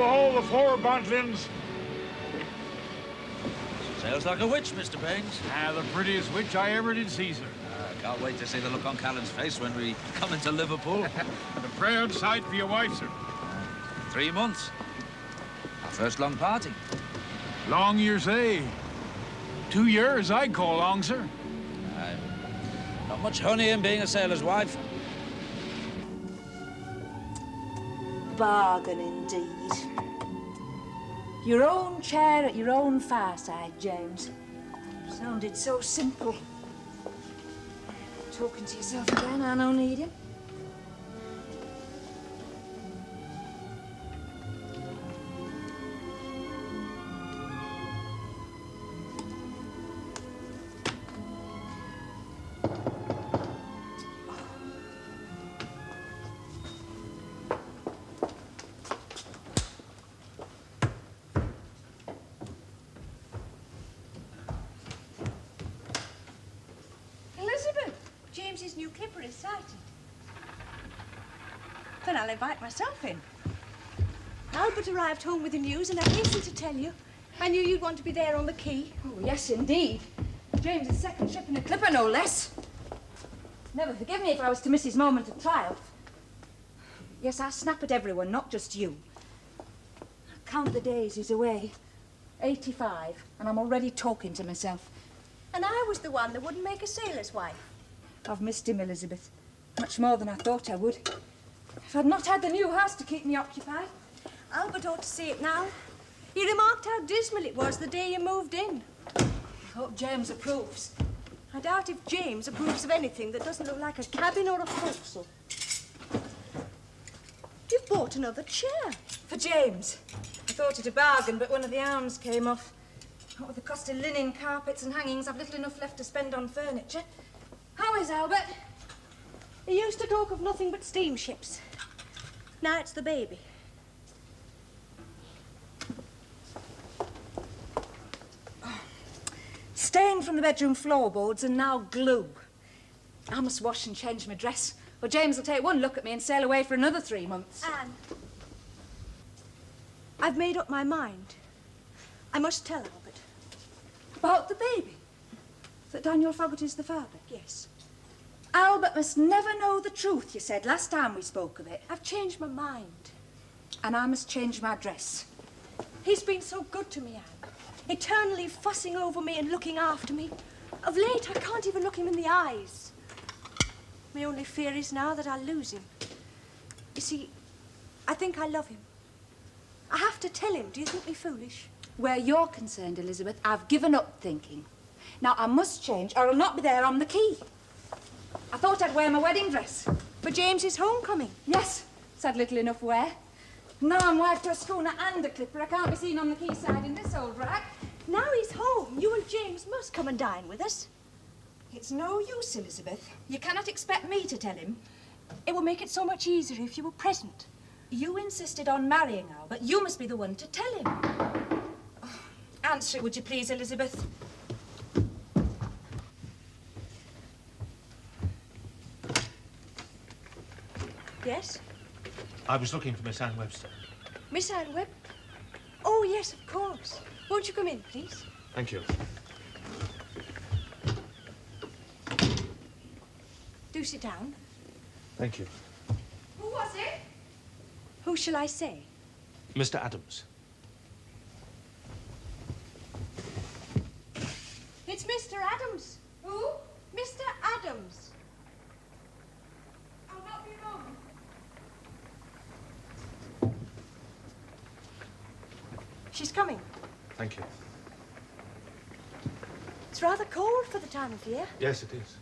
all the four buntlins. Sails like a witch, Mr. Baines. Ah, the prettiest witch I ever did see, sir. Can't wait to see the look on Callan's face when we come into Liverpool. And a proud sight for your wife, sir. 3 months. Our first long party. Long, you say? 2 years, I'd call long, sir. Not much honey in being a sailor's wife. Bargain indeed. Your own chair at your own fireside, James. Sounded so simple. Talking to yourself again, I no need him. James's new clipper is sighted. Then I'll invite myself in. Albert arrived home with the news, and I hastened to tell you. I knew you'd want to be there on the quay. Oh, yes, indeed. James's second trip in a clipper, no less. Never forgive me if I was to miss his moment of triumph. Yes, I snap at everyone, not just you. Count the days he's away. 85, and I'm already talking to myself. And I was the one that wouldn't make a sailor's wife. I've missed him, Elizabeth. Much more than I thought I would. If I'd not had the new house to keep me occupied. Albert ought to see it now. He remarked how dismal it was the day you moved in. I hope James approves. I doubt if James approves of anything that doesn't look like a cabin or a forecastle. You've bought another chair. For James. I thought it a bargain, but one of the arms came off. What with the cost of linen, carpets and hangings, I've little enough left to spend on furniture. How is Albert? He used to talk of nothing but steamships. Now it's the baby. Stain from the bedroom floorboards and now glue. I must wash and change my dress, or James will take one look at me and sail away for another 3 months. Anne, I've made up my mind. I must tell Albert. About the baby? That Daniel Fogarty is the father? Yes. Albert must never know the truth, you said last time we spoke of it. I've changed my mind. And I must change my dress. He's been so good to me, Anne. Eternally fussing over me and looking after me. Of late, I can't even look him in the eyes. My only fear is now that I'll lose him. You see, I think I love him. I have to tell him. Do you think me foolish? Where you're concerned, Elizabeth, I've given up thinking. Now, I must change, or I'll not be there on the quay. I thought I'd wear my wedding dress. For James's homecoming? Yes, said little enough wear. Now I'm wife to a schooner and a clipper. I can't be seen on the quayside in this old rack. Now he's home. You and James must come and dine with us. It's no use, Elizabeth. You cannot expect me to tell him. It would make it so much easier if you were present. You insisted on marrying Albert. You must be the one to tell him. Oh, answer it, would you please, Elizabeth? Yes? I was looking for Miss Anne Webster. Miss Anne Webb? Oh, yes, of course. Won't you come in, please? Thank you. Do sit down. Thank you. Who was it? Who shall I say? Mr. Adams. It's Mr. Adams. Who? Mr. Adams. I'll not be wrong. She's coming. Thank you. It's rather cold for the time of year. Yes, it is.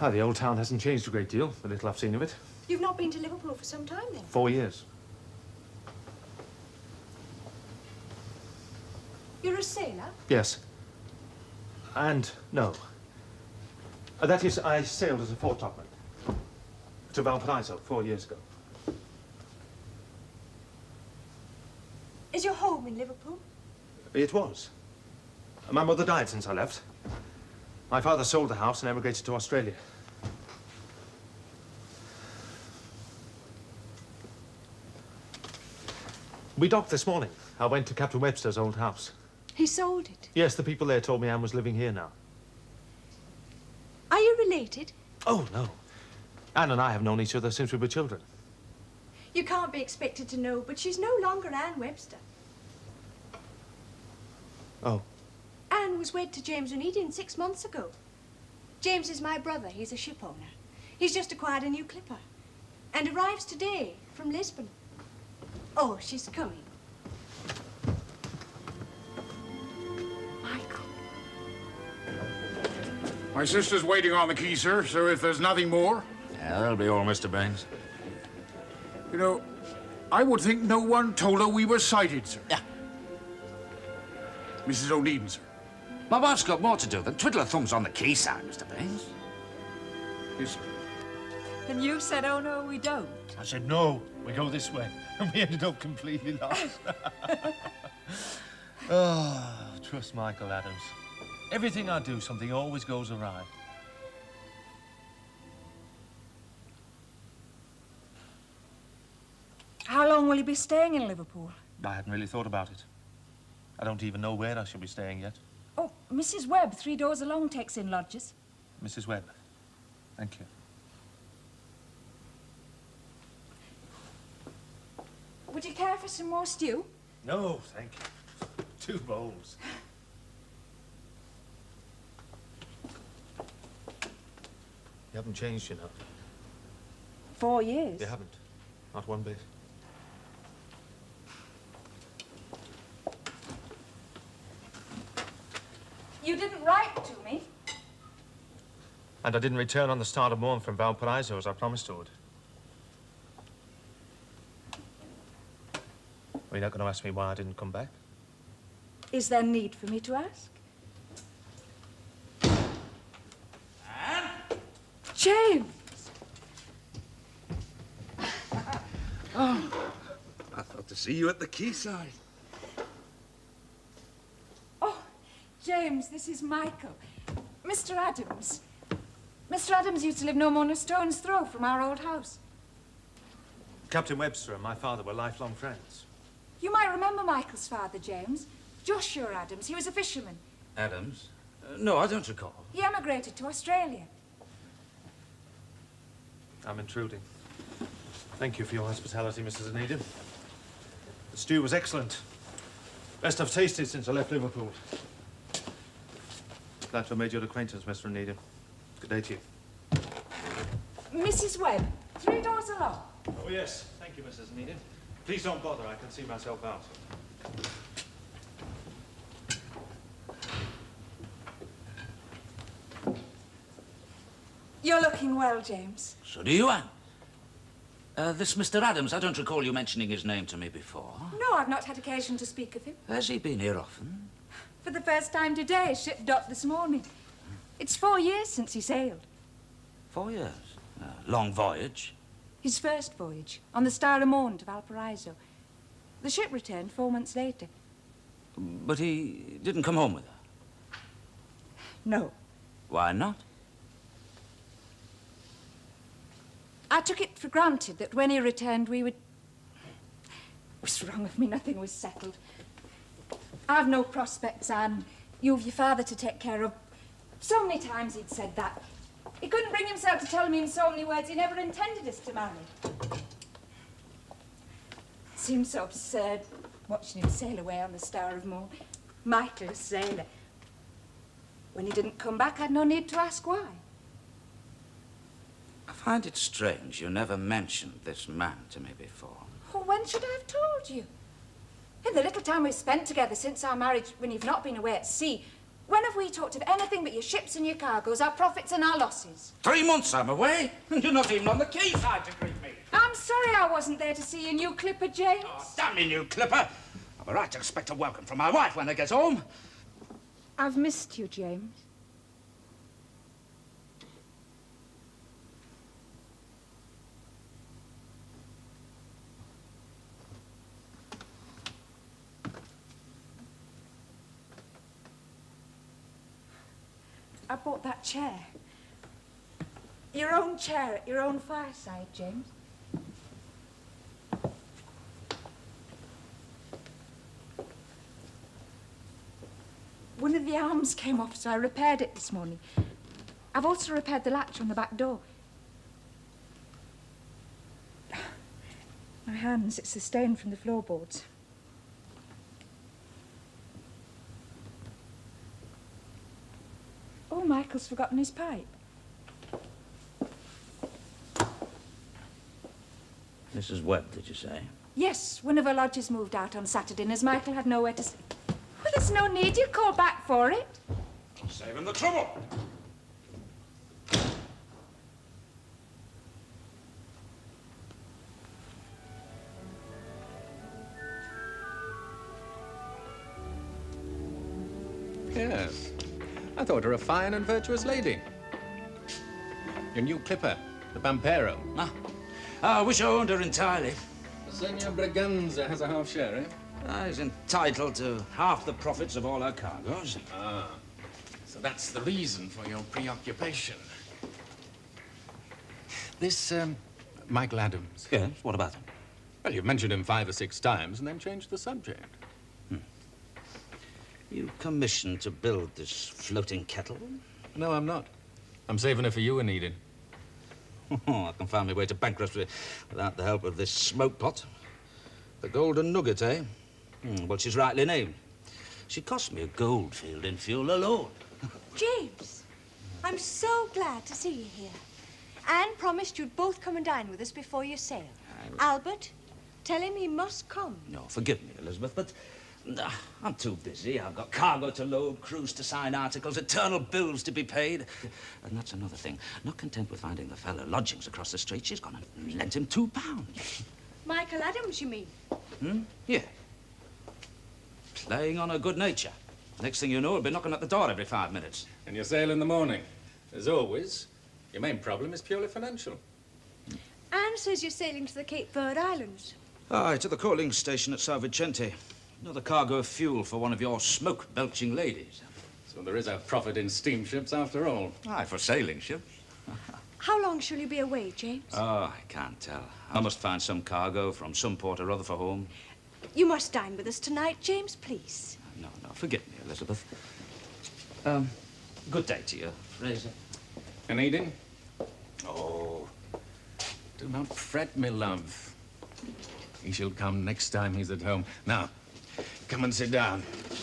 Ah, the old town hasn't changed a great deal, the little I've seen of it. You've not been to Liverpool for some time, then? 4 years. You're a sailor? Yes. And no. That is, I sailed as a foretopman to Valparaiso 4 years ago. Is your home in Liverpool? It was. My mother died since I left. My father sold the house and emigrated to Australia. We docked this morning. I went to Captain Webster's old house. He sold it. Yes, the people there told me Anne was living here now. Are you related? Oh, no. Anne and I have known each other since we were children. You can't be expected to know, but she's no longer Anne Webster. Oh. Anne was wed to James Dunedin 6 months ago. James is my brother. He's a ship owner. He's just acquired a new clipper and arrives today from Lisbon. Oh, she's coming. Michael. My sister's waiting on the key, sir, so if there's nothing more... Yeah, that'll be all, Mr. Baines. You know, I would think no one told her we were sighted, sir. Yeah. Mrs. O'Needon, sir. My wife's got more to do than twiddle her thumbs on the quayside, Mr. Baines. Yes, sir. And you said, oh, no, we don't. I said, no, we go this way. And we ended up completely lost. Oh, trust Michael Adams. Everything I do, something always goes awry. How long will you be staying in Liverpool? I hadn't really thought about it. I don't even know where I shall be staying yet. Oh, Mrs. Webb, 3 doors along, takes in lodgers. Mrs. Webb, thank you. Would you care for some more stew? No, thank you. 2 bowls. You haven't changed, you know. 4 years. You haven't. Not one bit. You didn't write to me. And I didn't return on the start of morn from Valparaiso as I promised I would. Well, you're not going to ask me why I didn't come back? Is there need for me to ask? Anne? James! I thought to see you at the quayside. Oh, James, this is Michael. Mr. Adams. Mr. Adams used to live no more than a stone's throw from our old house. Captain Webster and my father were lifelong friends. You might remember Michael's father, James. Joshua Adams. He was a fisherman. Adams? No, I don't recall. He emigrated to Australia. I'm intruding. Thank you for your hospitality, Mrs. Dunedin. The stew was excellent. Best I've tasted since I left Liverpool. Glad to have made your acquaintance, Mr. Dunedin. Good day to you. Mrs. Webb, 3 doors along. Oh, yes. Thank you, Mrs. Dunedin. Please don't bother. I can see myself out. You're looking well, James. So do you, Anne. This Mr. Adams, I don't recall you mentioning his name to me before. No, I've not had occasion to speak of him. Has he been here often? For the first time today, ship docked this morning. It's 4 years since he sailed. 4 years. Long voyage. His first voyage, on the Star of Morn to Valparaiso. The ship returned 4 months later. But he didn't come home with her. No. Why not? I took it for granted that when he returned, we would... It was wrong of me. Nothing was settled. I've no prospects, Anne. You've your father to take care of. So many times he'd said that. He couldn't bring himself to tell me in so many words he never intended us to marry. It seemed so absurd, watching him sail away on the Star of Morn. Michael, a sailor. When he didn't come back, I'd no need to ask why. I find it strange you never mentioned this man to me before. Oh, when should I have told you? In the little time we've spent together since our marriage, when you've not been away at sea, when have we talked of anything but your ships and your cargoes, our profits and our losses? 3 months I'm away, and you're not even on the quayside to greet me. I'm sorry I wasn't there to see your new clipper, James. Oh, damn me, new clipper. I've a right to expect a welcome from my wife when I get home. I've missed you, James. I bought that chair. Your own chair at your own fireside, James. One of the arms came off, so I repaired it this morning. I've also repaired the latch on the back door. My hands, it's the stain from the floorboards. Oh, Michael's forgotten his pipe. Mrs. Webb, did you say? Yes, one of her lodgers moved out on Saturday, and as Michael had nowhere to sleep. Well, there's no need. You call back for it. Saving the trouble. Yes. I thought her a fine and virtuous lady. Your new clipper, the Pampero. I wish I owned her entirely. Senor Braganza has a half share, eh? He's entitled to half the profits of all her cargoes. Ah, so that's the reason for your preoccupation. This, Michael Adams. Yes, what about him? Well, you've mentioned him 5 or 6 times and then changed the subject. You commissioned to build this floating kettle? No, I'm not. I'm saving it for you, Enid. I can find my way to bankruptcy without the help of this smoke pot. The Golden Nugget, eh? Well, she's rightly named. She cost me a gold field in fuel alone. James, I'm so glad to see you here. Anne promised you'd both come and dine with us before you sail. Albert, tell him he must come. No, forgive me, Elizabeth, but I'm too busy. I've got cargo to load, crews to sign articles, eternal bills to be paid. And that's another thing. Not content with finding the fellow lodgings across the street, she's gone and lent him £2. Michael Adams, you mean? Yeah. Playing on her good nature. Next thing you know, he'll be knocking at the door every 5 minutes. And you sail in the morning. As always, your main problem is purely financial. Anne says you're sailing to the Cape Verde Islands. Aye, to the coaling station at Sao Vicente. Another cargo of fuel for one of your smoke-belching ladies. So there is a profit in steamships after all. Aye, for sailing ships. How long shall you be away, James? Oh, I can't tell. I must find some cargo from some port or other for home. You must dine with us tonight, James, please. No, forgive me, Elizabeth. Good day to you, Fraser. And Eden? Oh, do not fret, me love. He shall come next time he's at home. Now, come and sit down.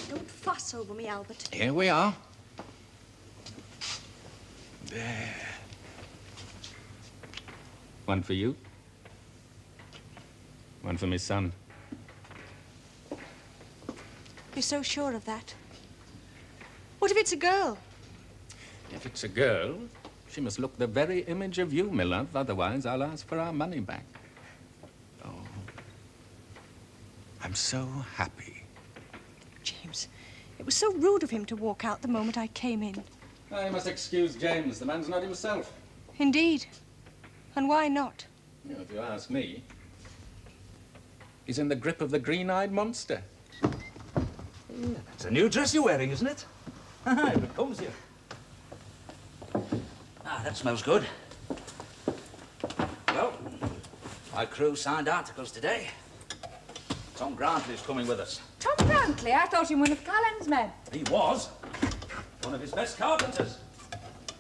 Don't fuss over me, Albert. Here we are. There. One for you. One for my son. You're so sure of that. What if it's a girl? If it's a girl, she must look the very image of you, my love. Otherwise, I'll ask for our money back. Oh, I'm so happy. James, it was so rude of him to walk out the moment I came in. Oh, you must excuse James. The man's not himself. Indeed. And why not? You know, if you ask me, he's in the grip of the green-eyed monster. It's a new dress you're wearing, isn't it? It becomes you. That smells good. Well, my crew signed articles today. Tom Grantley's coming with us. Tom Grantley? I thought him one of Callan's men. He was. One of his best carpenters.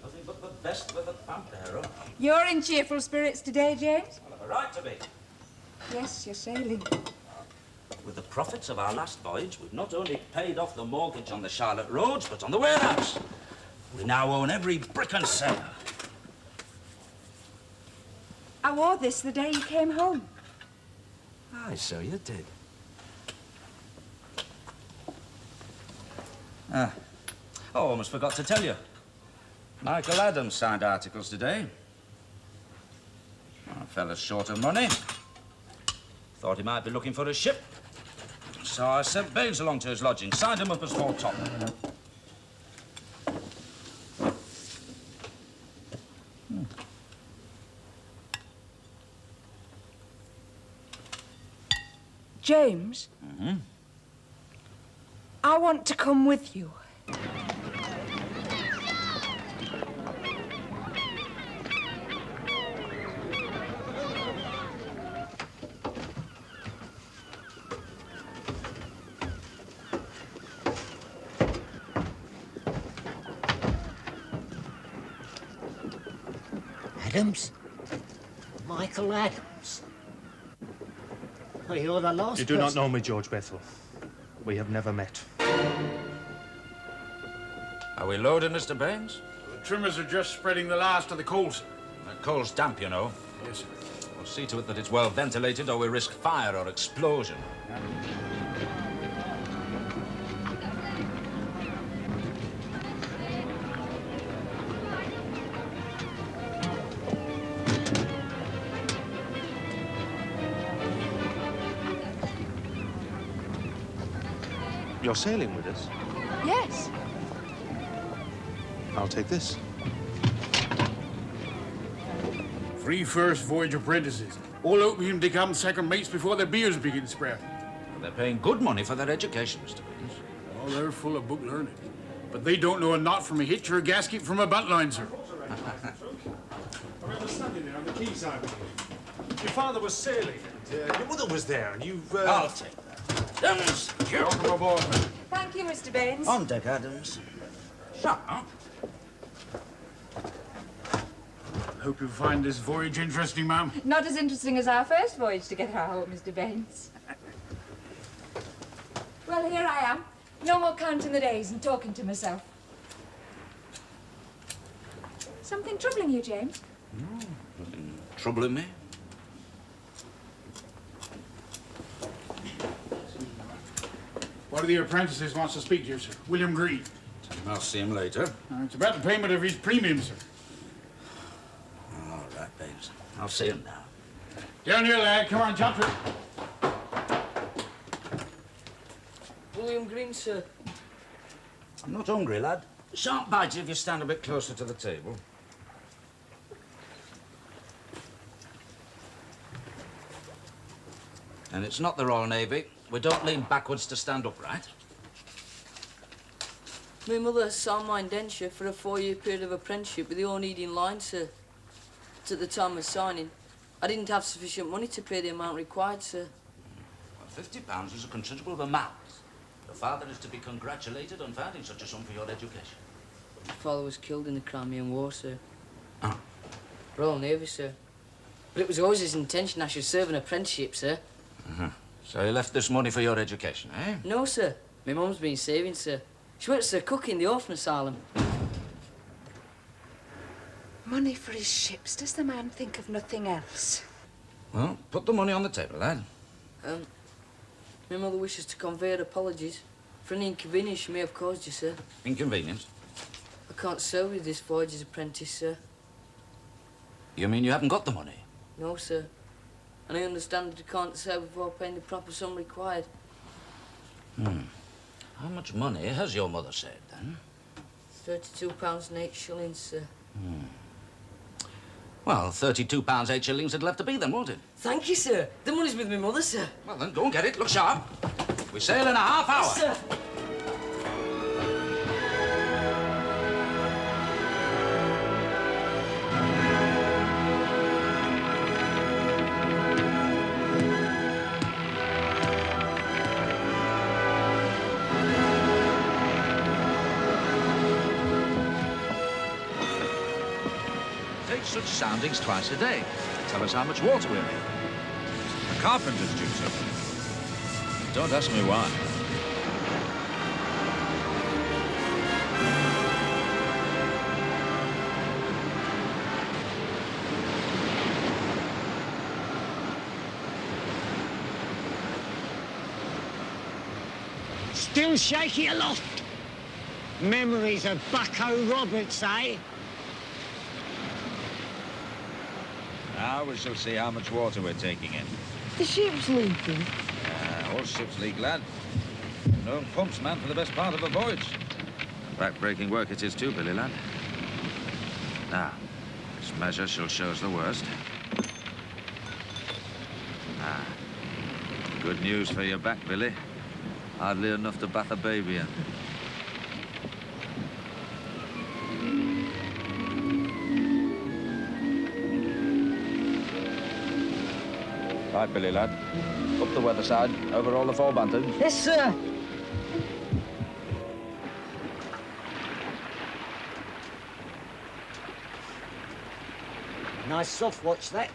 Nothing but the best with the Pampero. You're in cheerful spirits today, James? I'll have a right to be. Yes, you're sailing. With the profits of our last voyage, we've not only paid off the mortgage on the Charlotte Roads, but on the warehouse. We now own every brick and sail. I wore this the day you came home. Aye, so you did. Oh, almost forgot to tell you. Michael Adams signed articles today. A fella's short of money. Thought he might be looking for a ship. So I sent Baines along to his lodging, signed him up as foretop. James? I want to come with you. Adams? Michael Adams? Well, you're the last You do not person- know me, George Bethell. We have never met. Are we loaded, Mr. Baines? The trimmers are just spreading the last of the coal, sir. That coal's damp, you know. Yes, sir. We'll see to it that it's well ventilated or we risk fire or explosion. You're sailing with us? Yes. I'll take this. 3 first voyage apprentices. All hoping to become second mates before their beers begin sprouting. They're paying good money for their education, Mr. Baines. Oh, they're full of book learning. But they don't know a knot from a hitch or a gasket from a buntline, sir. I remember standing there on the quayside with you. Your father was sailing, and your mother was there, and you... I'll take that. Adams! Welcome aboard. Thank you, Mr. Baines. On deck, Adams. Shut up. Hope you find this voyage interesting, ma'am. Not as interesting as our first voyage together, I hope, Mr. Baines. Well, here I am. No more counting the days and talking to myself. Something troubling you, James? Nothing troubling me. One of the apprentices wants to speak to you, sir. William Green. I'll see him later. It's about the payment of his premium, sir. All right, Baines. I'll see him now. Down here, lad. Come on, jump to it. William Green, sir. I'm not hungry, lad. Shan't bite you if you stand a bit closer to the table. And it's not the Royal Navy. We don't lean backwards to stand upright. My mother signed my indenture for a 4-year period of apprenticeship with the All-Needing Line, sir. But at the time of signing, I didn't have sufficient money to pay the amount required, sir. Well, £50 is a considerable amount. Your father is to be congratulated on finding such a sum for your education. My father was killed in the Crimean War, sir. Oh. Royal Navy, sir. But it was always his intention I should serve an apprenticeship, sir. So you left this money for your education, eh? No, sir. My mum's been saving, sir. She works as a cook in the orphan asylum. Money for his ships. Does the man think of nothing else? Well, put the money on the table, lad. My mother wishes to convey her apologies for any inconvenience she may have caused you, sir. Inconvenience? I can't serve with this voyage as apprentice, sir. You mean you haven't got the money? No, sir. And I understand that you can't serve before paying the proper sum required. How much money has your mother saved, then? £32 and 8 shillings, sir. Well, £32, 8 shillings had left to be then, won't it? Thank you, sir. The money's with my mother, sir. Well, then, go and get it. Look sharp. We sail in a half hour. Yes, sir. Take such soundings twice a day. Tell us how much water we're in. A carpenter's duty. Don't ask me why. Still shaky aloft. Memories of Bucko Roberts, eh? Now we shall see how much water we're taking in. The ship's leaking. All ships leak, lad. Known pumps, man, for the best part of a voyage. Back-breaking work it is too, Billy, lad. Now, this measure shall show us the worst. Ah, good news for your back, Billy. Hardly enough to bath a baby in. Right, Billy, lad. Up the weather side, over all the fore bantams. Yes, sir. Nice soft watch, that.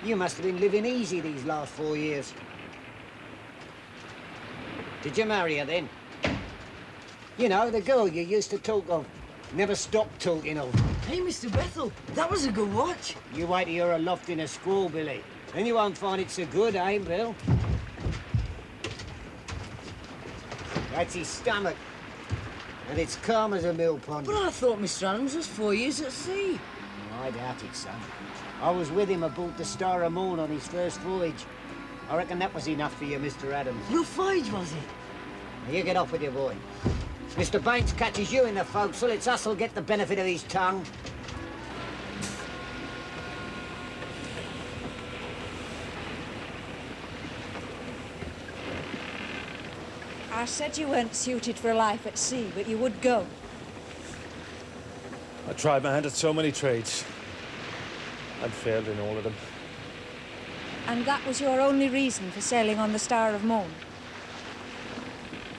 You must have been living easy these last 4 years. Did you marry her then? You know, the girl you used to talk of. Never stopped talking of. Hey, Mr. Bethell, that was a good watch. You wait till you're aloft in a squall, Billy. Then you won't find it so good, eh, Bill? That's his stomach. And it's calm as a mill pond. But I thought Mr. Adams was 4 years at sea. I doubt it, son. I was with him aboard the Star of Morn on his first voyage. I reckon that was enough for you, Mr. Adams. What voyage was it? Now you get off with your boy. Mr. Baines catches you in the forecastle, it's us'll get the benefit of his tongue. I said you weren't suited for a life at sea, but you would go. I tried my hand at so many trades. I'd failed in all of them. And that was your only reason for sailing on the Star of Morn?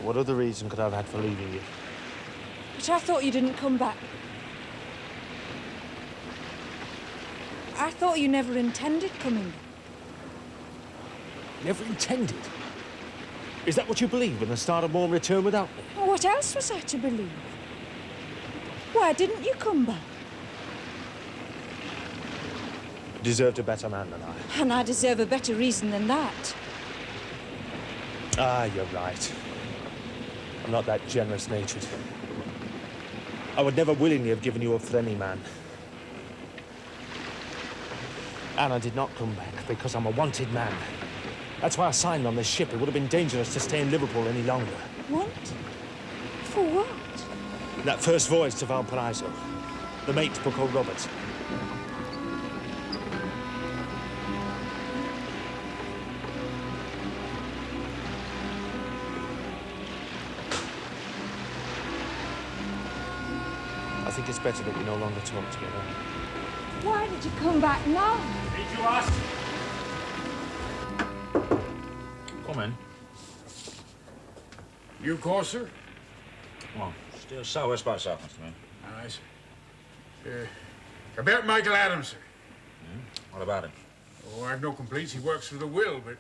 What other reason could I have had for leaving you? But I thought you didn't come back. I thought you never intended coming back. Never intended? Is that what you believe when the Star of Morn returned without me? Well, what else was I to believe? Why didn't you come back? You deserved a better man than I. And I deserve a better reason than that. Ah, you're right. I'm not that generous-natured. I would never willingly have given you up for any man. And I did not come back because I'm a wanted man. That's why I signed on this ship. It would have been dangerous to stay in Liverpool any longer. What? For what? That first voyage to Valparaiso. The mate, Bucko Roberts. I think it's better that we no longer talk together. Why did you come back now? Did you ask? Come in. New course, sir? Well, still southwest by south, Mr. Mayor. Nice. About Michael Adams, sir. What about him? Oh, I've no complaints. He works with a will, but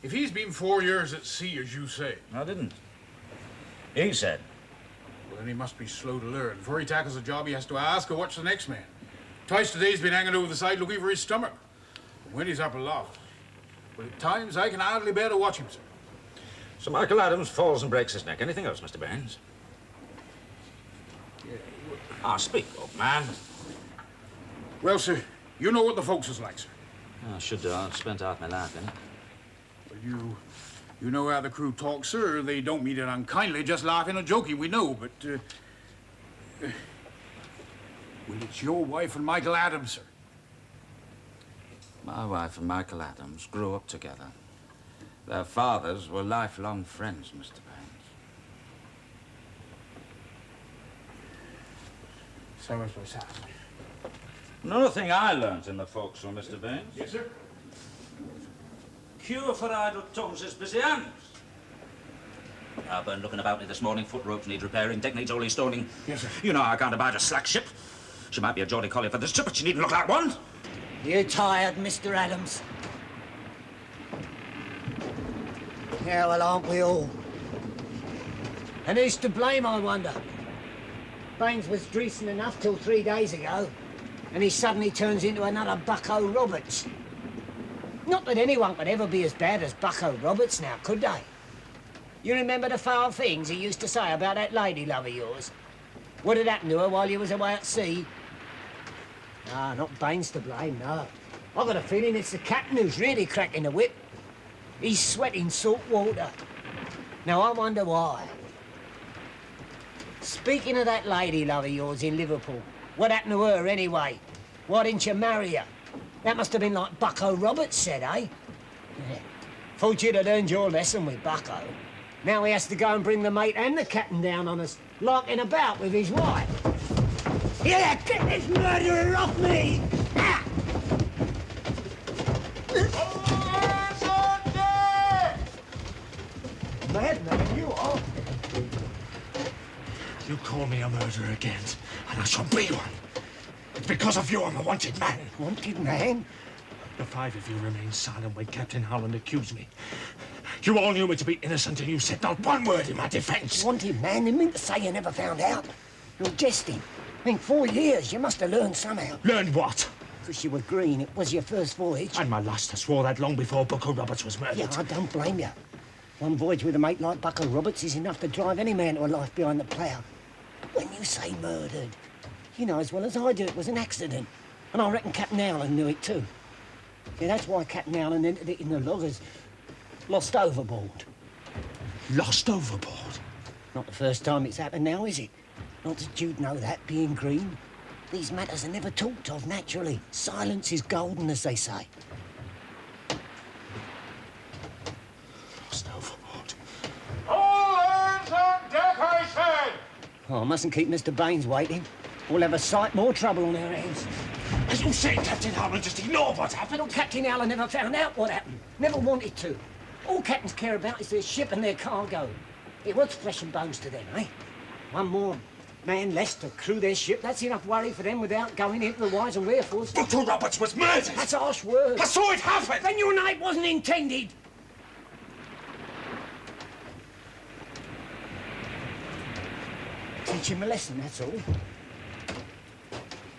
if he's been 4 years at sea, as you say, I didn't. He said. well, then he must be slow to learn. Before he tackles a job, he has to ask or watch the next man. Twice today he's been hanging over the side looking for his stomach. And when he's up aloft, but at times I can hardly bear to watch him, sir. So Michael Adams falls and breaks his neck. Anything else, Mr. Baines? Ah, speak up, man. Well, sir, you know what the folks is like, sir. I should do. I've spent half my life in it. Well, you know how the crew talk, sir. They don't mean it unkindly, just laughing or joking, we know, but, well, it's your wife and Michael Adams, sir. My wife and Michael Adams grew up together. Their fathers were lifelong friends, Mr. Baines. So much by south. Another thing I learnt in the forecastle, Mr. Baines. Yes, sir? Cure for idle tongues is busy hands. I've been looking about me this morning. Foot ropes need repairing, deck needs only stoning. Yes, sir. You know I can't abide a slack ship. She might be a Geordie collie for this trip, but she needn't look like one. You tired, Mr. Adams? Yeah, well, aren't we all? And who's to blame, I wonder? Baines was decent enough till 3 days ago, and he suddenly turns into another Bucko Roberts. Not that anyone could ever be as bad as Bucko Roberts now, could they? You remember the foul things he used to say about that lady love of yours? What had happened to her while you was away at sea? Ah, not Baines to blame, no. I've got a feeling it's the captain who's really cracking the whip. He's sweating salt water. Now, I wonder why. Speaking of that lady love of yours in Liverpool, what happened to her anyway? Why didn't you marry her? That must have been like Bucko Roberts said, eh? Yeah. Thought you'd have learned your lesson with Bucko. Now he has to go and bring the mate and the captain down on us, larking about with his wife. Yeah, get this murderer off me! Ah! Madman, you are. You call me a murderer again, and I shall be one. It's because of you I'm a wanted man. Wanted man? The 5 of you remained silent when Captain Howland accused me. You all knew me to be innocent, and you said not one word in my defence. Wanted man? You mean to say you never found out? You're jesting. I mean, 4 years. You must have learned somehow. Learned what? Because you were green. It was your first voyage. And my master swore that long before Bucko Roberts was murdered. Yeah, I don't blame you. One voyage with a mate like Bucko Roberts is enough to drive any man to a life behind the plough. When you say murdered, you know as well as I do it was an accident. And I reckon Captain Howland knew it too. Yeah, that's why Captain Howland entered it in the log as lost overboard. Lost overboard? Not the first time it's happened now, is it? Not that you'd know that, being green. These matters are never talked of naturally. Silence is golden, as they say. Lost overboard. All hands on deck, I said! Oh, I mustn't keep Mr. Baines waiting. We'll have a sight more trouble on our hands. As you say, Captain Howland just ignored what happened. Little Captain Howland never found out what happened. Never wanted to. All captains care about is their ship and their cargo. It was flesh and bones to them, eh? One more man less to crew their ship. That's enough worry for them without going into the whys and wherefores. Bucko Roberts was murdered! That's harsh words. I saw it happen! Then you know it wasn't intended. Teach him a lesson, that's all.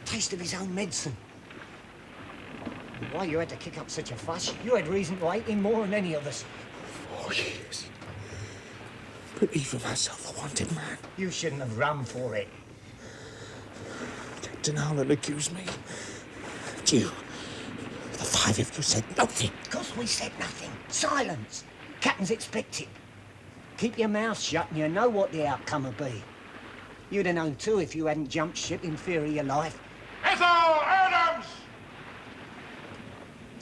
Taste of his own medicine. Why you had to kick up such a fuss? You had reason to hate him more than any of us. 4 years. Believe in myself a wanted man. You shouldn't have run for it. Captain Howland accused me. And you, the 5 of you said nothing. Because we said nothing. Silence. Captains expect it. Keep your mouth shut and you know what the outcome will be. You'd have known too if you hadn't jumped ship in fear of your life. Bethell! Adams!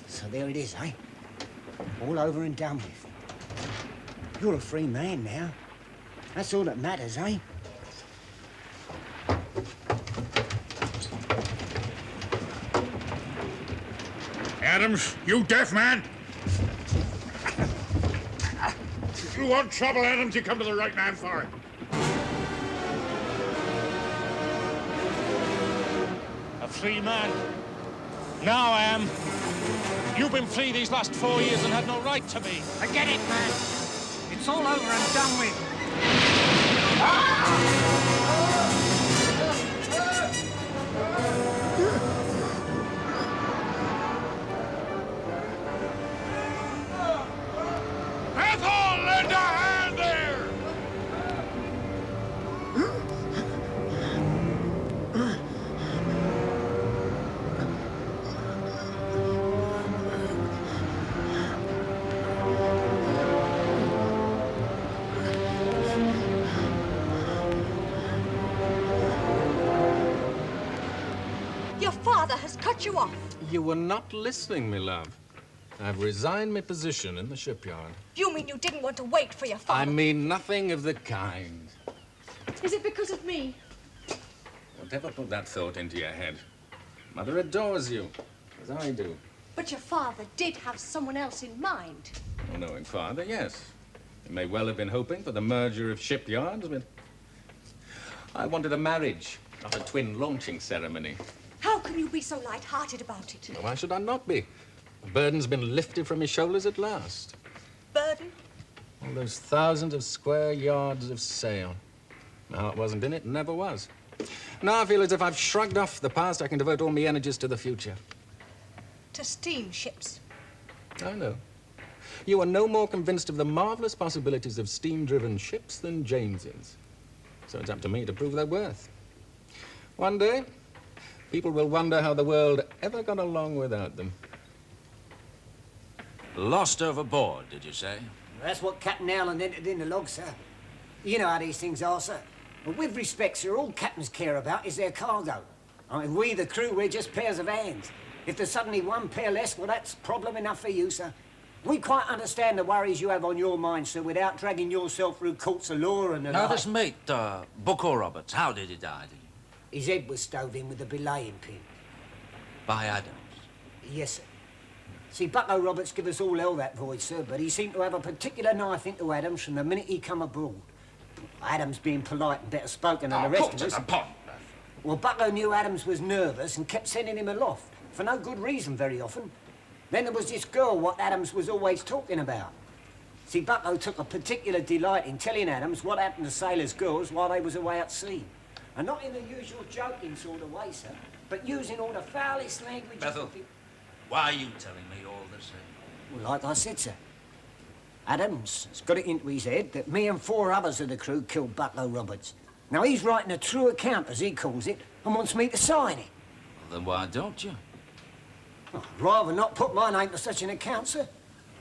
So there it is, eh? All over and done with. You're a free man now. That's all that matters, eh? Adams, you deaf man! If you want trouble, Adams, you come to the right man for it. A free man. Now I am. You've been free these last 4 years and had no right to be. Forget it, man. It's all over and done with. Bethell, lend a hand there! Your father has cut you off. You were not listening, me love. I've resigned my position in the shipyard. You mean you didn't want to wait for your father? I mean nothing of the kind. Is it because of me? Don't ever put that thought into your head. Mother adores you, as I do. But your father did have someone else in mind. Oh, knowing father, yes. He may well have been hoping for the merger of shipyards, but I wanted a marriage, not a twin launching ceremony. How can you be so light-hearted about it? Why should I not be? The burden's been lifted from his shoulders at last. Burden? All those thousands of square yards of sail. My heart wasn't in it, and never was. Now I feel as if I've shrugged off the past, I can devote all my energies to the future. To steamships. I know. You are no more convinced of the marvelous possibilities of steam-driven ships than James is. So it's up to me to prove their worth. One day, people will wonder how the world ever got along without them. Lost overboard, did you say? That's what Captain Howland entered in the log, sir. You know how these things are, sir. But with respect, sir, all captains care about is their cargo. I mean, we, the crew, we're just pairs of hands. If there's suddenly one pair less, well, that's problem enough for you, sir. We quite understand the worries you have on your mind, sir, without dragging yourself through courts of law and the Now, like. this mate, Bucko Roberts, how did he die? His head was stove in with a belaying pin. By Adams? Yes, sir. See, Bucko Roberts give us all hell that voyage, sir, but he seemed to have a particular knife into Adams from the minute he come aboard. Adams being polite and better spoken than the rest of us. Well, Bucko knew Adams was nervous and kept sending him aloft, for no good reason very often. Then there was this girl what Adams was always talking about. See, Bucko took a particular delight in telling Adams what happened to sailors' girls while they was away at sea. And not in the usual joking sort of way, sir, but using all the foulest language... Bethell, why are you telling me all this? Well, like I said, sir, Adams has got it into his head that me and 4 others of the crew killed Bucko Roberts. Now, he's writing a true account, as he calls it, and wants me to sign it. Well, then why don't you? I'd rather not put my name to such an account, sir.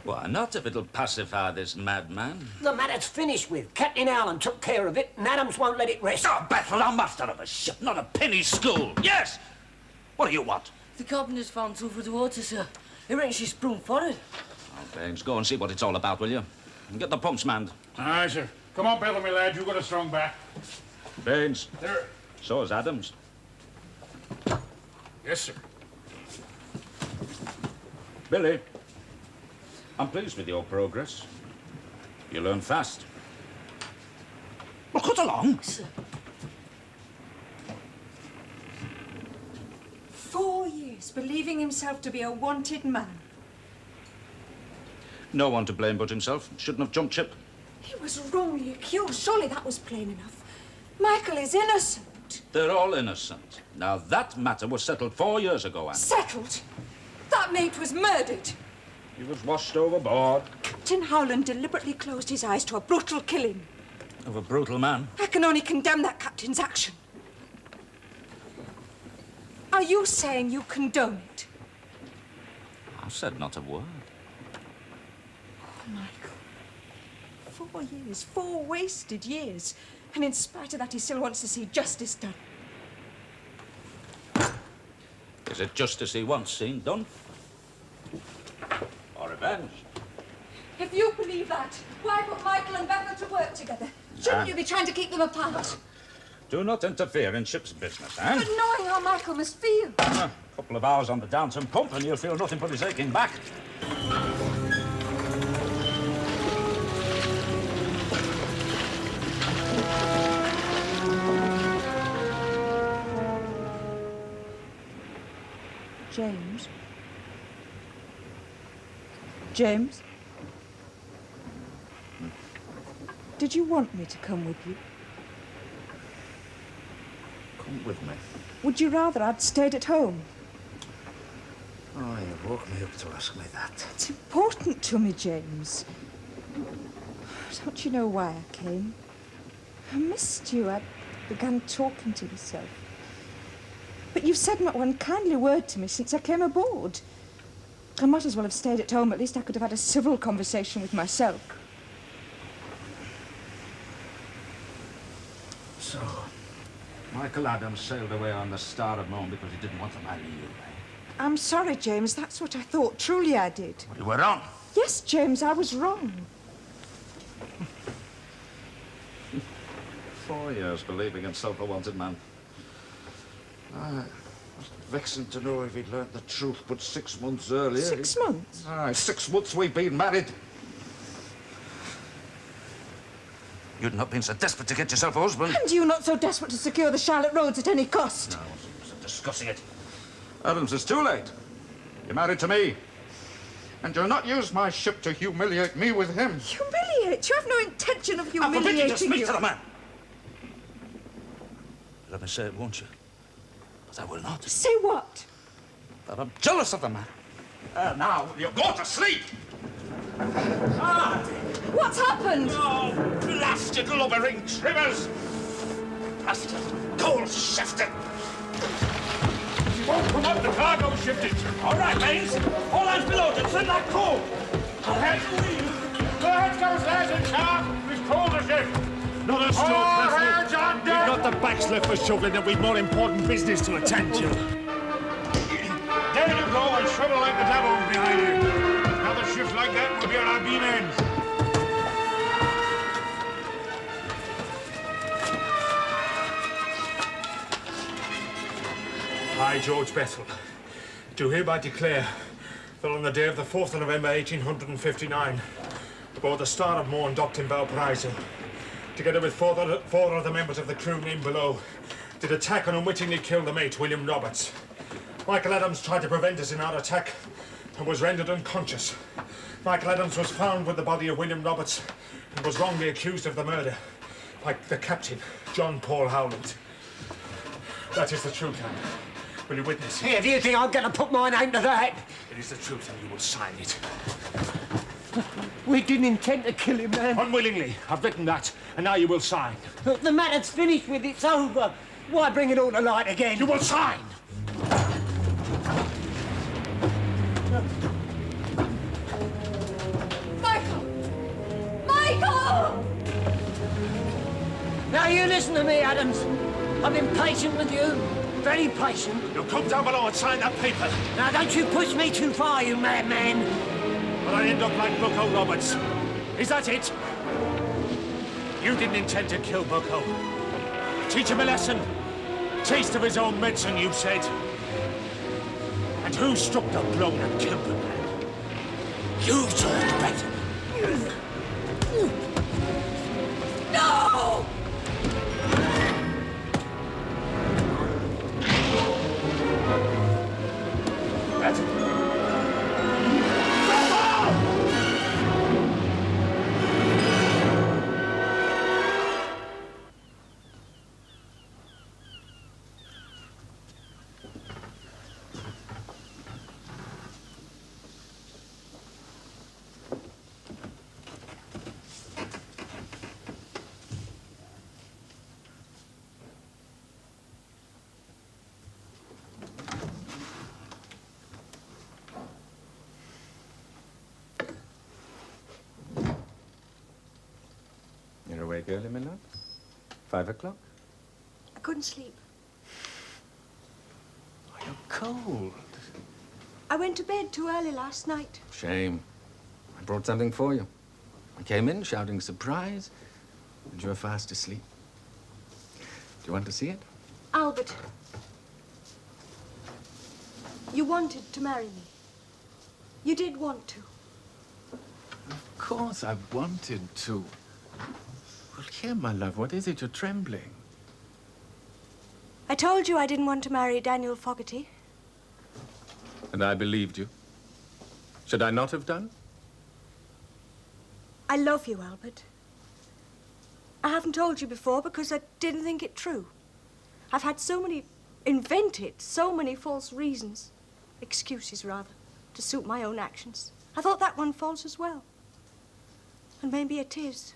Why not, if it'll pacify this madman? The matter's finished with. Captain Allen took care of it, and Adams won't let it rest. Oh, Bethell, I'm master of a ship, not a penny school. Yes! What do you want? The carpenter's found two for the water, sir. He reckons she's sprung for it. Oh, Baines, go and see what it's all about, will you? And get the pumps manned. Aye, sir. Come on, Bethell, my lad. You got a strong back. Baines. There. So is Adams. Yes, sir. Billy, I'm pleased with your progress. You learn fast. Well, cut along. Sir. 4 years believing himself to be a wanted man. No one to blame but himself. Shouldn't have jumped ship. He was wrongly accused. Surely that was plain enough. Michael is innocent. They're all innocent. Now, that matter was settled 4 years ago, Anne. Settled. That mate was murdered. He was washed overboard. Captain Howland deliberately closed his eyes to a brutal killing. Of a brutal man. I can only condemn that captain's action. Are you saying you condone it? I said not a word. Oh, Michael. 4 years. 4 wasted years. And in spite of that, he still wants to see justice done. Is it justice he wants seen done? Or revenge? If you believe that, why put Michael and Bethell to work together? Shouldn't you be trying to keep them apart? Do not interfere in ship's business, Anne. But knowing how Michael must feel. A couple of hours on the Downton pump and you'll feel nothing but his aching back. James? James? Did you want me to come with you? Come with me. Would you rather I'd stayed at home? Oh, you woke me up to ask me that. It's important to me, James. Don't you know why I came? I missed you. I began talking to yourself. But you've said not one kindly word to me since I came aboard. I might as well have stayed at home. At least I could have had a civil conversation with myself. So, Michael Adams sailed away on the Star of Moon because he didn't want to marry you, eh? I'm sorry, James. That's what I thought. Truly I did. Well, you were wrong. Yes, James, I was wrong. 4 years believing himself a wanted man. It was vexing to know if he'd learnt the truth, but 6 months earlier... 6 months? Aye, 6 months we've been married. You'd not been so desperate to get yourself a husband. And you not so desperate to secure the Charlotte Roads at any cost? No, I wasn't discussing it. Adams, it's too late. You're married to me. And you'll not use my ship to humiliate me with him. Humiliate? You have no intention of humiliating I forbid you to speak you. to the man. Let me say it, won't you? But I will not. Say what? That I'm jealous of the man. Now, you go to sleep. What's happened? Oh, blasted lumbering trimmers! Blasted, cold-shifted! He won't come up, the cargo shifted. All right, Baines. All hands below to trim that coal. I'll have to leave. Go ahead, goes lads and sharp. We've called the ship. Not us, George All Bethell. hands on We've deck. got the backs left for shoveling and we've more important business to attend to. There you go, and shovel like the devil behind you. Another shift like that will be on our beam ends. I, George Bethell, do hereby declare that on the day of the 4th of November, 1859, aboard the Star of Morn docked in Valparaiso, together with four other members of the crew named below, did attack and unwittingly kill the mate, William Roberts. Michael Adams tried to prevent us in our attack and was rendered unconscious. Michael Adams was found with the body of William Roberts and was wrongly accused of the murder by the captain, John Paul Howland. That is the truth, Anne. Will you witness? Here, do you think I'm going to put my name to that? It is the truth, and you will sign it. We didn't intend to kill him, man. Unwillingly. I've written that, and now you will sign. Look, the matter's finished with. It's over. Why bring it all to light again? You will sign! Michael! Michael! Now, you listen to me, Adams. I've been patient with you. Very patient. You'll come down below and sign that paper. Now, don't you push me too far, you madman. But I end up like Bucko Roberts. Is that it? You didn't intend to kill Bucko. Teach him a lesson. Taste of his own medicine, you said. And who struck the blow that killed the man? You turned better. No! That's it. You're awake early, my love? 5 o'clock? I couldn't sleep. Oh, you're cold. I went to bed too early last night. Shame. I brought something for you. I came in shouting surprise, and you were fast asleep. Do you want to see it? Albert, you wanted to marry me. You did want to. Of course I wanted to. Well, here, my love, what is it? You're trembling. I told you I didn't want to marry Daniel Fogarty. And I believed you. Should I not have done? I love you, Albert. I haven't told you before because I didn't think it true. I've had invented so many false reasons, excuses rather, to suit my own actions. I thought that one false as well. And maybe it is.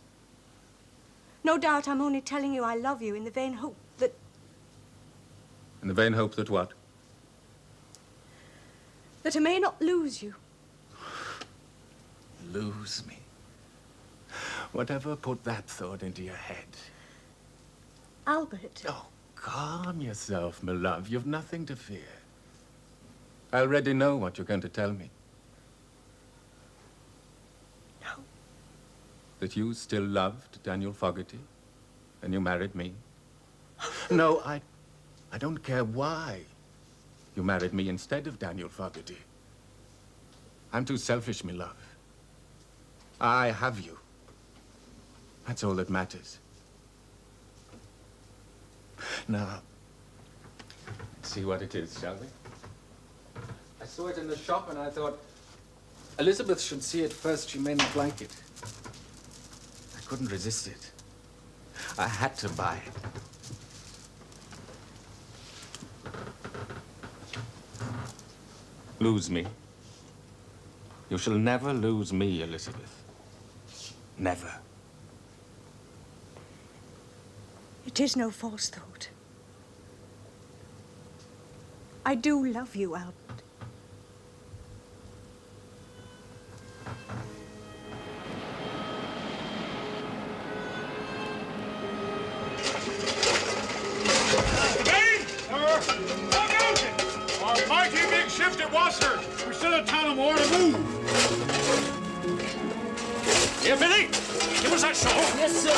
No doubt I'm only telling you I love you in the vain hope that... In the vain hope that what? that I may not lose you. Lose me. Whatever put that thought into your head? Albert. Oh, calm yourself, my love. You've nothing to fear. I already know what you're going to tell me. No. That you still loved Daniel Fogarty, and you married me. No, I don't care why you married me instead of Daniel Fogarty. I'm too selfish, my love. I have you. That's all that matters. Now, let's see what it is, shall we? I saw it in the shop and I thought, Elizabeth should see it first. She may not like it. I couldn't resist it. I had to buy it. Lose me. You shall never lose me, Elizabeth. Never. It is no false thought. I do love you, Albert. Our mighty big shift it was, sir. We're still at Tullamore to move. Here, Billy! Give us that shawl! Yes, sir.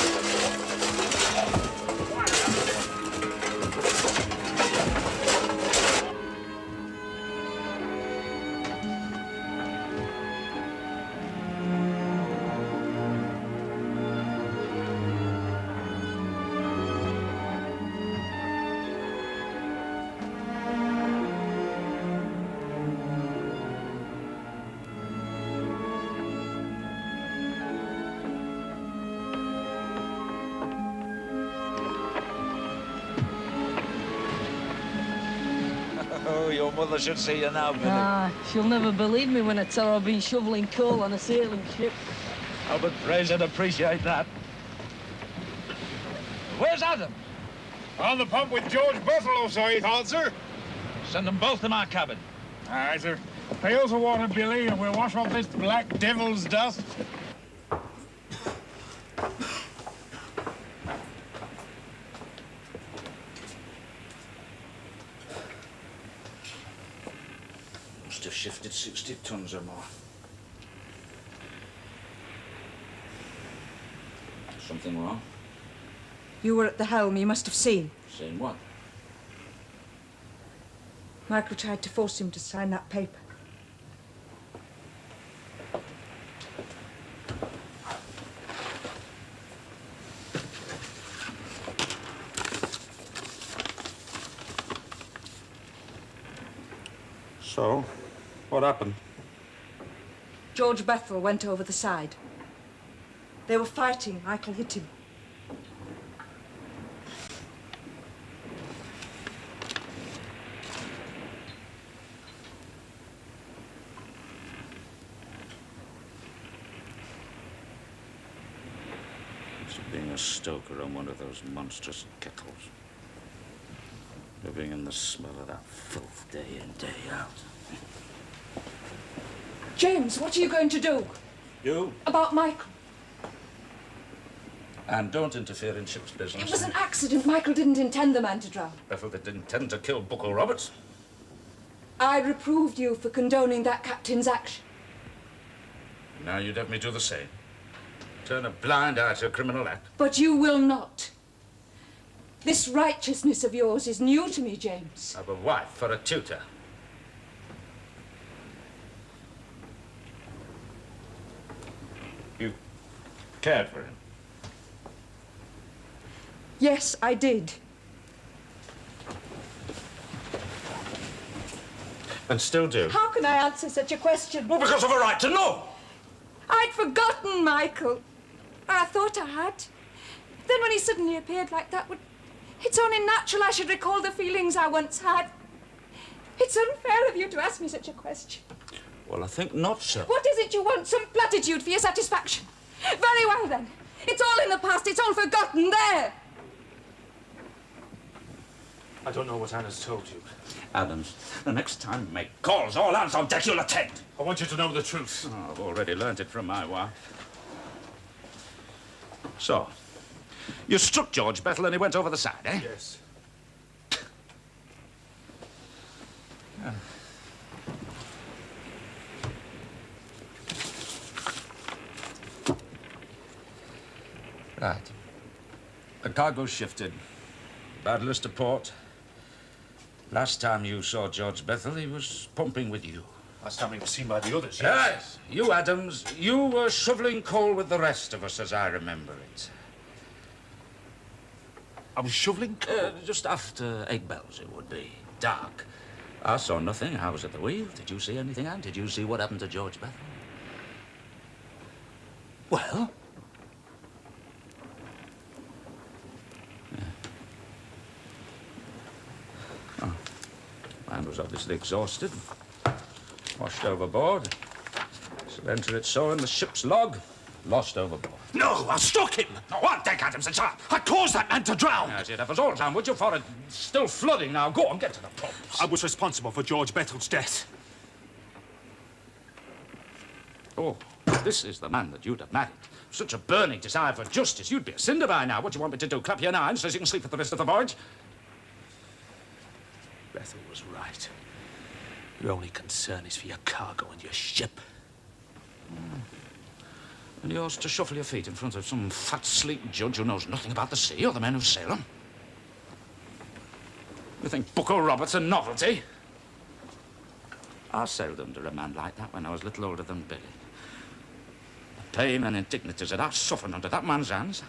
Oh, your mother should see you now, Billy. Ah, she'll never believe me when I tell her I've been shoveling coal on a sailing ship. Albert Fraser'd appreciate that. Where's Adam? On the pump with George Bethell, so he thought, sir. Send them both to my cabin. Aye, sir. Pails of water, Billy, and we'll wash off this black devil's dust. Must have shifted 60 tons or more. Something wrong? You were at the helm. You must have seen. Seen what? Michael tried to force him to sign that paper. So, what happened? George Bethell went over the side. They were fighting. Michael hit him. Being a stoker on one of those monstrous kettles. Living in the smell of that filth day in, day out. James, what are you going to do? You? About Michael? And don't interfere in ship's business. It was an accident. Michael didn't intend the man to drown. Bethell didn't intend to kill Buckle Roberts. I reproved you for condoning that captain's action. Now you'd have me do the same. Turn a blind eye to a criminal act. But you will not. This righteousness of yours is new to me, James. Have a wife for a tutor. You cared for him? Yes, I did. And still do? How can I answer such a question? Well, because of a right to know. I'd forgotten Michael. I thought I had. Then when he suddenly appeared like that, it's only natural I should recall the feelings I once had. It's unfair of you to ask me such a question. Well, I think not, sir. What is it you want? Some platitude for your satisfaction? Very well, then. It's all in the past. It's all forgotten. There. I don't know what Anna's told you. Adams, the next time you make calls, all hands on deck, you'll attend. I want you to know the truth. Oh, I've already learnt it from my wife. So, you struck George Bethell and he went over the side, eh? Yes. Yeah. Right. The cargo shifted. Bad list to port. Last time you saw George Bethell, he was pumping with you. Last time he was seen by the others, Yes. You, Adams, you were shoveling coal with the rest of us, as I remember it. I was shoveling coal? Just after egg bells, it would be. Dark. I saw nothing. I was at the wheel. Did you see anything, Anne? Did you see what happened to George Bethell? Well? Oh. Man was obviously exhausted. Washed overboard. Shall enter it so in the ship's log. Lost overboard. No, I struck him. No, on deck, Adams, it's up. I caused that man to drown. Yes, you'd have us all down, would you, for it? Still flooding now. Go on, get to the pumps. I was responsible for George Bethell's death. Oh, this is the man that you'd have married. Such a burning desire for justice. You'd be a cinder by now. What do you want me to do? Clap your nines so you can sleep for the rest of the voyage? Bethell was right. Your only concern is for your cargo and your ship. And yours to shuffle your feet in front of some fat, sleek judge who knows nothing about the sea or the men who sail them. You think Bucko Roberts a novelty? I sailed under a man like that when I was little older than Billy. The pain and indignities that I suffered under that man's hands.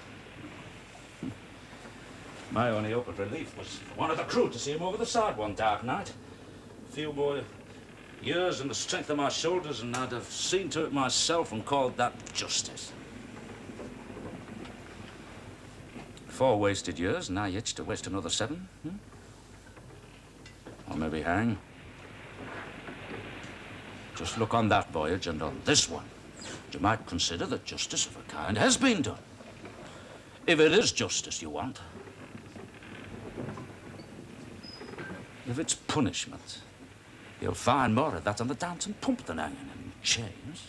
My only hope of relief was for one of the crew to see him over the side one dark night. A few more years and the strength of my shoulders, and I'd have seen to it myself and called that justice. 4 wasted years, and now you itch to waste another 7, Or maybe hang. Just look on that voyage and on this one. You might consider that justice of a kind has been done. If it is justice you want. If it's punishment, you'll find more of that on the Downton pump than hanging in chains.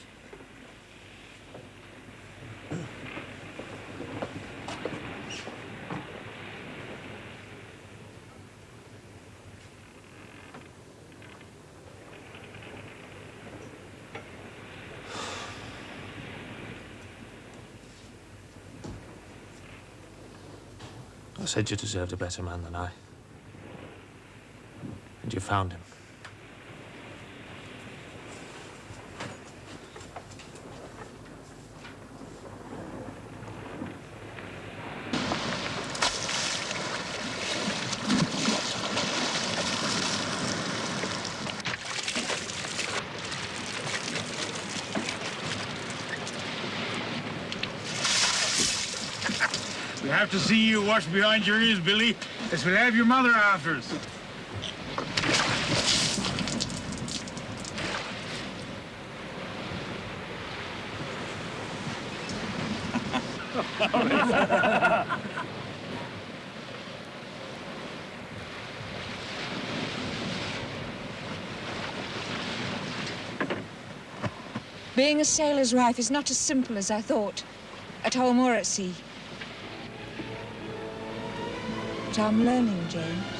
I said you deserved a better man than I. And you found him. We have to see you wash behind your ears, Billy, as we'll have your mother after us. Being a sailor's wife is not as simple as I thought, at home or at sea. But I'm learning, James.